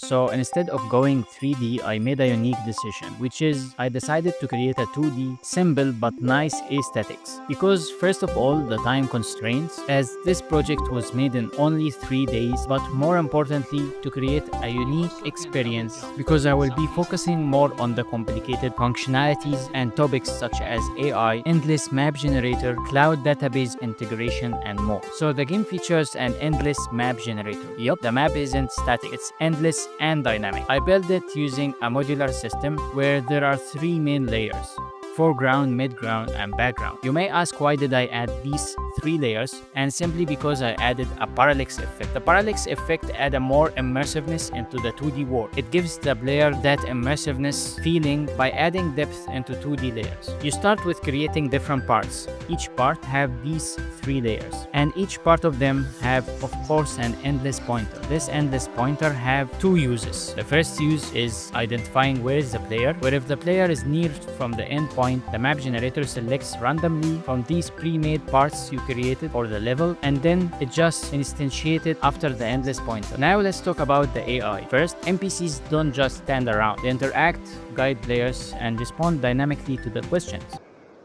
So instead of going 3D, I made a unique decision, which is I decided to create a 2D, simple but nice aesthetics. Because first of all, the time constraints, as this project was made in only 3 days, but more importantly, to create a unique experience, because I will be focusing more on the complicated functionalities and topics such as AI, endless map generator, cloud database integration, and more. So the game features an endless map generator. Yup, the map isn't static, it's endless and dynamic. I built it using a modular system where there are 3 main layers: foreground, midground, and background. You may ask, why did I add these 3 layers? And simply because I added a parallax effect. The parallax effect adds a more immersiveness into the 2D world. It gives the player that immersiveness feeling by adding depth into 2D layers. You start with creating different parts. Each part have these 3 layers, and each part of them have, of course, an endless pointer. This endless pointer have 2 uses. The first use is identifying where is the player, where if the player is near from the end point, the map generator selects randomly from these pre-made parts you created for the level, and then it just instantiated after the endless pointer. Now let's talk about the AI. First, NPCs don't just stand around. They interact, guide players, and respond dynamically to the questions.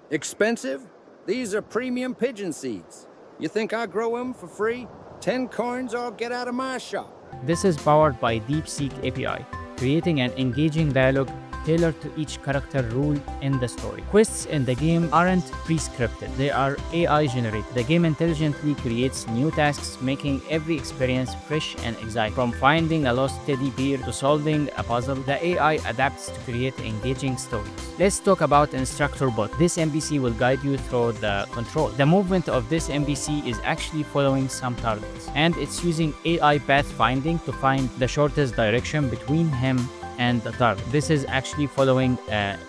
Expensive? These are premium pigeon seeds. You think I grow them for free? 10 coins or get out of my shop. This is powered by DeepSeek API, creating an engaging dialogue tailored to each character rule in the story. Quests in the game aren't pre-scripted, they are AI generated. The game intelligently creates new tasks, making every experience fresh and exciting. From finding a lost teddy bear to solving a puzzle, the AI adapts to create engaging stories. Let's talk about Instructor Bot. This NPC will guide you through the control. The movement of this NPC is actually following some targets, and it's using AI pathfinding to find the shortest direction between him and the target. This is actually following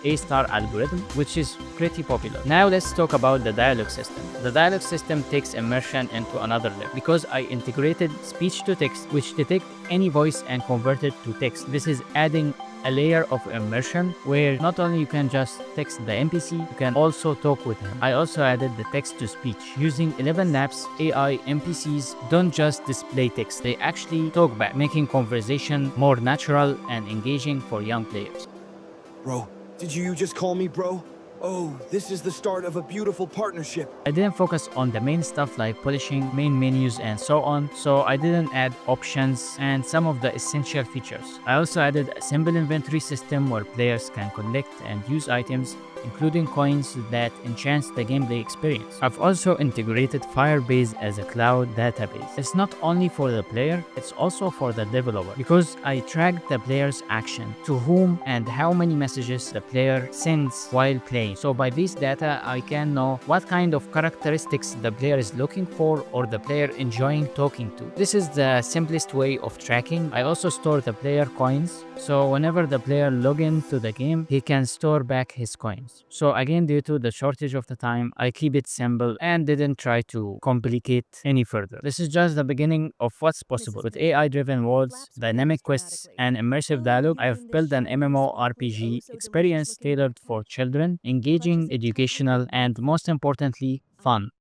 A-star algorithm, which is pretty popular. Now let's talk about the dialogue system. The dialogue system takes immersion into another level because I integrated speech to text, which detect any voice and convert it to text. This is adding a layer of immersion where not only you can just text the NPC, you can also talk with him. I also added the text to speech. Using 11 laps, AI NPCs don't just display text, they actually talk back, making conversation more natural and engaging for young players. Bro, did you just call me bro? Oh, this is the start of a beautiful partnership. I didn't focus on the main stuff like polishing, main menus, and so on, so I didn't add options and some of the essential features. I also added a simple inventory system where players can collect and use items, including coins that enhance the gameplay experience. I've also integrated Firebase as a cloud database. It's not only for the player, it's also for the developer, because I track the player's action, to whom and how many messages the player sends while playing. So by this data, I can know what kind of characteristics the player is looking for or the player enjoying talking to. This is the simplest way of tracking. I also store the player coins, so whenever the player log into the game, he can store back his coins. So again, due to the shortage of the time, I keep it simple and didn't try to complicate any further. This is just the beginning of what's possible. With AI-driven worlds, dynamic quests, and immersive dialogue, I've built an MMORPG experience tailored for children, engaging, educational, and most importantly, fun.